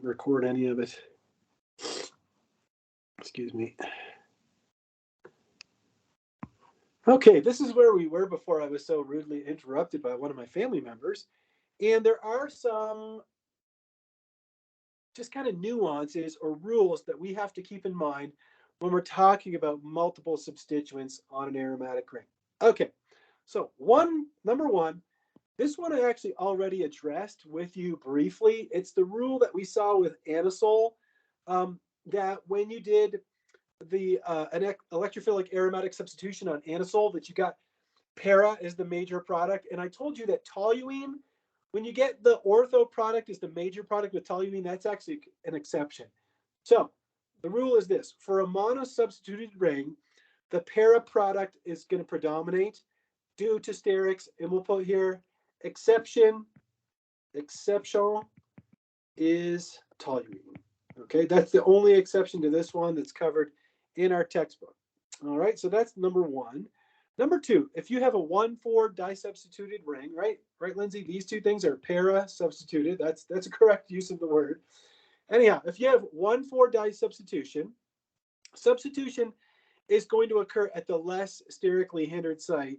record any of it. Excuse me. Okay, this is where we were before I was so rudely interrupted by one of my family members. And there are some just kind of nuances or rules that we have to keep in mind when we're talking about multiple substituents on an aromatic ring. Okay, so number one, this one I actually already addressed with you briefly. It's the rule that we saw with anisole, that when you did an electrophilic aromatic substitution on anisole, that you got para is the major product. And I told you that toluene, when you get the ortho product is the major product with toluene, that's actually an exception. So the rule is this: for a monosubstituted ring, the para product is going to predominate due to sterics, and we'll put here exception is toluene. Okay, that's the only exception to this one that's covered in our textbook. All right, so that's number one. Number two, if you have a 1,4 disubstituted ring, right, Lindsay? These two things are para substituted. That's a correct use of the word. Anyhow, if you have 1,4 disubstitution, substitution is going to occur at the less sterically hindered site.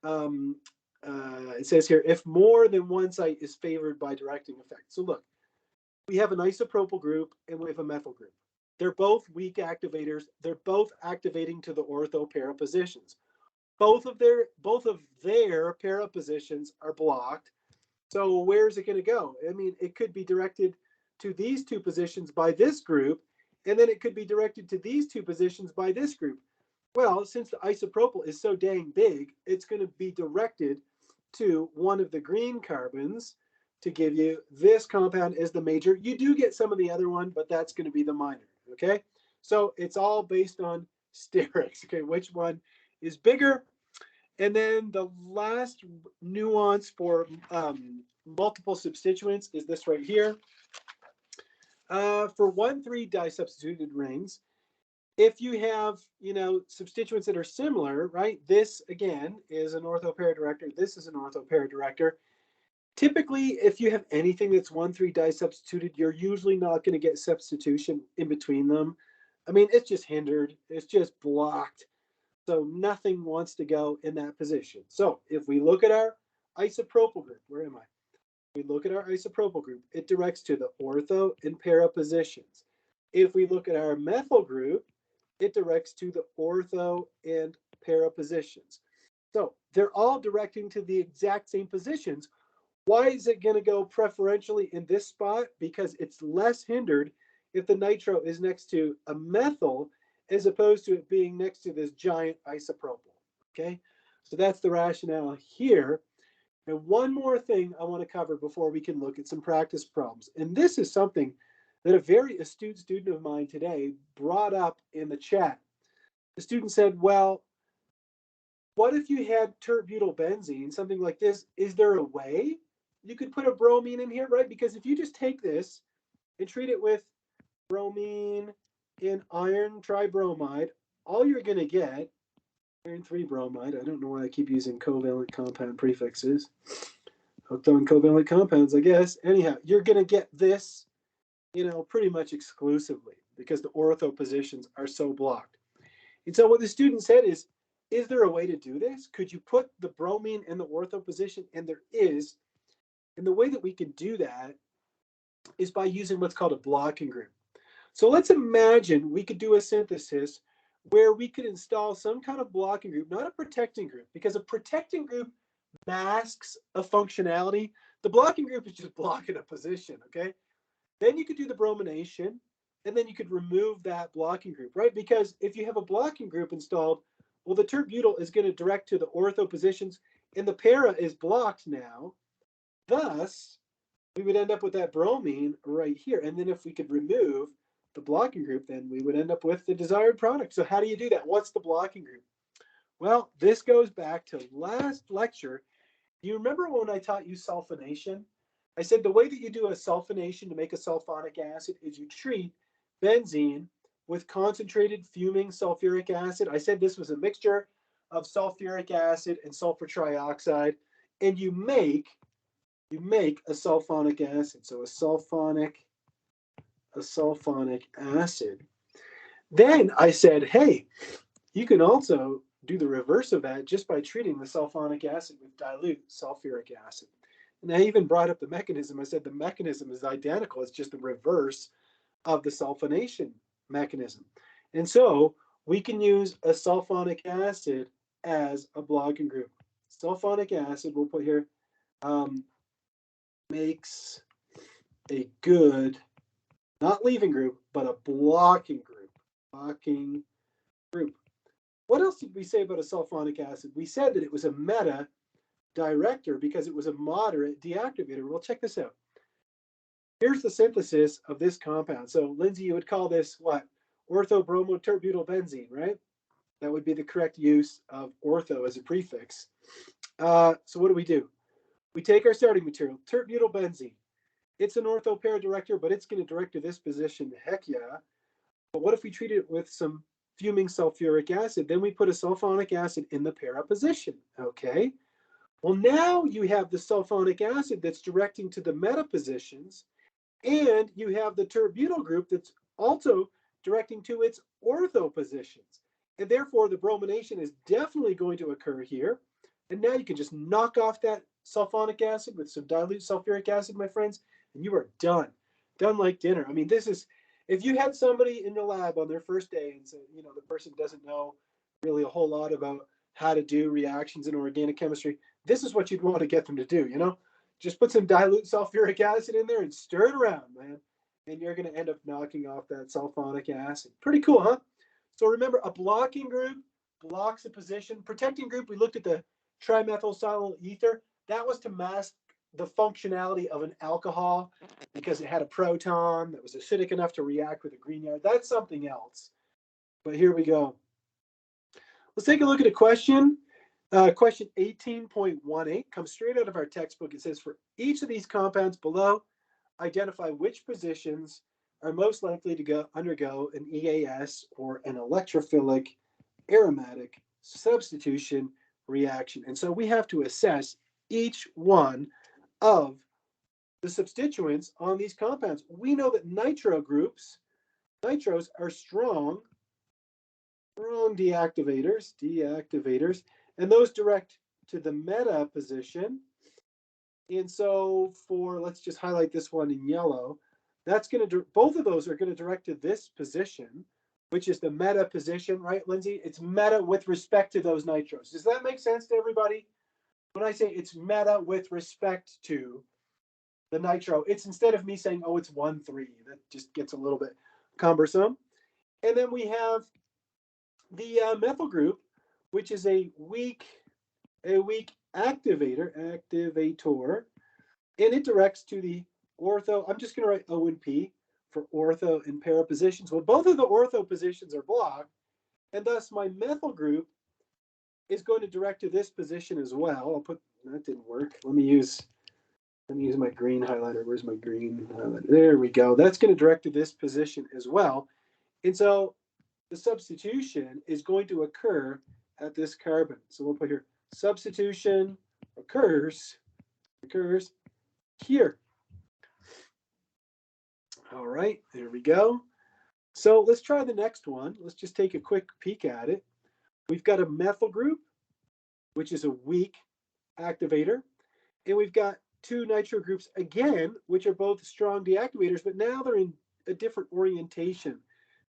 It says here, if more than one site is favored by directing effect. So look, we have an isopropyl group and we have a methyl group. They're both weak activators. They're both activating to the ortho para positions. Both of their para positions are blocked. So where's it going to go? I mean, it could be directed to these two positions by this group, and then it could be directed to these two positions by this group. Well, since the isopropyl is so dang big, it's going to be directed to one of the green carbons to give you this compound as the major. You do get some of the other one, but that's going to be the minor, okay? So it's all based on sterics, okay? Which one is bigger? And then the last nuance for multiple substituents is this right here. For 1,3 disubstituted rings, if you have, substituents that are similar, right? This, again, is an ortho-para director. This is an ortho-para director. Typically, if you have anything that's 1,3 disubstituted, you're usually not going to get substitution in between them. I mean, it's just hindered. It's just blocked. So nothing wants to go in that position. So if we look at our isopropyl group, where am I? We look at our isopropyl group, it directs to the ortho and para positions. If we look at our methyl group, it directs to the ortho and para positions. So they're all directing to the exact same positions. Why is it going to go preferentially in this spot? Because it's less hindered if the nitro is next to a methyl as opposed to it being next to this giant isopropyl. Okay, so that's the rationale here. And one more thing I want to cover before we can look at some practice problems. And this is something that a very astute student of mine today brought up in the chat. The student said, well, what if you had tert-butylbenzene, something like this? Is there a way you could put a bromine in here, right? Because if you just take this and treat it with bromine in iron tribromide, all you're going to get, iron 3 bromide, I don't know why I keep using covalent compound prefixes, hooked on covalent compounds, I guess. Anyhow, you're going to get this, pretty much exclusively because the ortho positions are so blocked. And so what the student said is there a way to do this? Could you put the bromine in the ortho position? And there is. And the way that we can do that is by using what's called a blocking group. So let's imagine we could do a synthesis where we could install some kind of blocking group, not a protecting group, because a protecting group masks a functionality. The blocking group is just blocking a position, okay? Then you could do the bromination, and then you could remove that blocking group, right? Because if you have a blocking group installed, well, the tert-butyl is going to direct to the ortho positions, and the para is blocked now. Thus, we would end up with that bromine right here. And then if we could remove the blocking group, then we would end up with the desired product. So how do you do that? What's the blocking group? Well, this goes back to last lecture. Do you remember when I taught you sulfonation? I said the way that you do a sulfonation to make a sulfonic acid is you treat benzene with concentrated fuming sulfuric acid. I said this was a mixture of sulfuric acid and sulfur trioxide, and you make a sulfonic acid. So a sulfonic a sulfonic acid. Then I said, hey, you can also do the reverse of that just by treating the sulfonic acid with dilute sulfuric acid. And I even brought up the mechanism. I said the mechanism is identical. It's just the reverse of the sulfonation mechanism. And so we can use a sulfonic acid as a blocking group. Sulfonic acid, we'll put here, makes a good, not leaving group, but a blocking group. Blocking group. What else did we say about a sulfonic acid? We said that it was a meta director because it was a moderate deactivator. Well, check this out. Here's the synthesis of this compound. So, Lindsay, you would call this what? Orthobromotert-butylbenzene, right? That would be the correct use of ortho as a prefix. So what do? We take our starting material, tert-butylbenzene. It's an ortho pair director, but it's going to direct to this position. Heck yeah. But what if we treat it with some fuming sulfuric acid? Then we put a sulfonic acid in the para position. Okay. Well, now you have the sulfonic acid that's directing to the meta positions, and you have the tert-butyl group that's also directing to its ortho positions. And therefore, the bromination is definitely going to occur here. And now you can just knock off that sulfonic acid with some dilute sulfuric acid, my friends, and you are done. Done like dinner. I mean, this is, if you had somebody in the lab on their first day and said, you know, the person doesn't know really a whole lot about how to do reactions in organic chemistry, this is what you'd want to get them to do, you know? Just put some dilute sulfuric acid in there and stir it around, man. And you're going to end up knocking off that sulfonic acid. Pretty cool, huh? So remember, a blocking group blocks a position. Protecting group, we looked at the trimethylsilyl ether. That was to mask the functionality of an alcohol because it had a proton that was acidic enough to react with a Grignard. That's something else. But here we go. Let's take a look at a question. Question 18.18 comes straight out of our textbook. It says, for each of these compounds below, identify which positions are most likely to undergo an EAS, or an electrophilic aromatic substitution reaction. And so we have to assess each one of the substituents on these compounds. We know that nitros are strong deactivators, and those direct to the meta position. And so let's just highlight this one in yellow. That's going to, both of those are going to direct to this position, which is the meta position, right, Lindsay? It's meta with respect to those nitros. Does that make sense to everybody? When I say it's meta with respect to the nitro, it's instead of me saying, oh, it's 1,3. That just gets a little bit cumbersome. And then we have the methyl group, which is a weak activator, and it directs to the ortho. I'm just going to write O and P for ortho and para positions. Well, both of the ortho positions are blocked, and thus my methyl group is going to direct to this position as well. I'll put, that didn't work. Let me use my green highlighter. Where's my green highlighter? There we go. That's going to direct to this position as well. And so the substitution is going to occur at this carbon. So we'll put here, substitution occurs here. All right, there we go. So let's try the next one. Let's just take a quick peek at it. We've got a methyl group, which is a weak activator. And we've got two nitro groups again, which are both strong deactivators, but now they're in a different orientation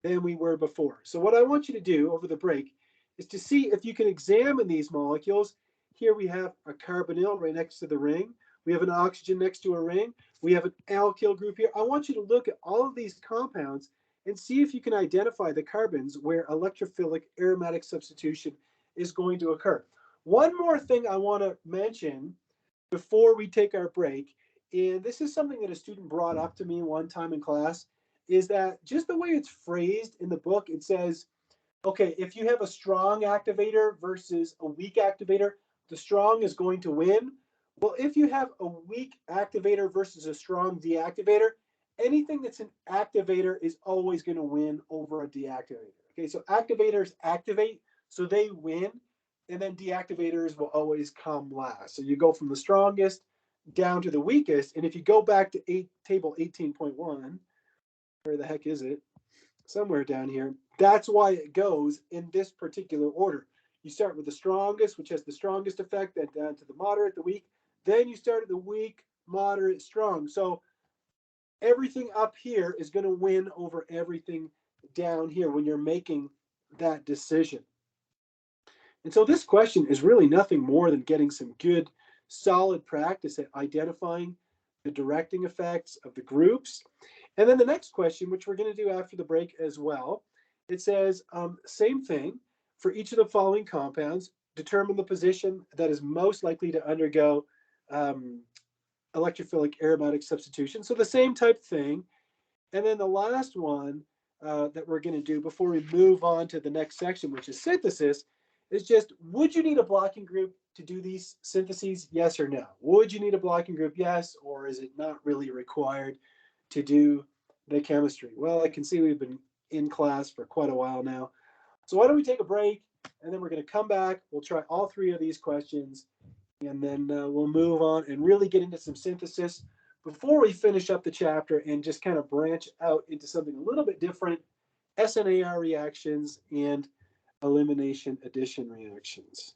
than we were before. So what I want you to do over the break is to see if you can examine these molecules. Here we have a carbonyl right next to the ring. We have an oxygen next to a ring. We have an alkyl group here. I want you to look at all of these compounds and see if you can identify the carbons where electrophilic aromatic substitution is going to occur. One more thing I want to mention before we take our break, and this is something that a student brought up to me one time in class, is that just the way it's phrased in the book, it says, okay, if you have a strong activator versus a weak activator, the strong is going to win. Well, if you have a weak activator versus a strong deactivator, anything that's an activator is always going to win over a deactivator. Okay, so activators activate, so they win, and then deactivators will always come last. So you go from the strongest down to the weakest, and if you go back to table 18.1, Where the heck is it? Somewhere down here. That's why it goes in this particular order. You start with the strongest, which has the strongest effect, then down to the moderate, the weak. Then you start at the weak, moderate, strong. So everything up here is going to win over everything down here when you're making that decision. And so this question is really nothing more than getting some good, solid practice at identifying the directing effects of the groups. And then the next question, which we're going to do after the break as well, it says, same thing, for each of the following compounds, determine the position that is most likely to undergo electrophilic aromatic substitution. So the same type thing. And then the last one that we're going to do before we move on to the next section, which is synthesis, is just, would you need a blocking group to do these syntheses? Yes or no? Would you need a blocking group? Yes. Or is it not really required to do the chemistry? Well, I can see we've been in class for quite a while now. So why don't we take a break, and then we're going to come back. We'll try all three of these questions, and then we'll move on and really get into some synthesis before we finish up the chapter and just kind of branch out into something a little bit different, SNAR reactions and elimination addition reactions.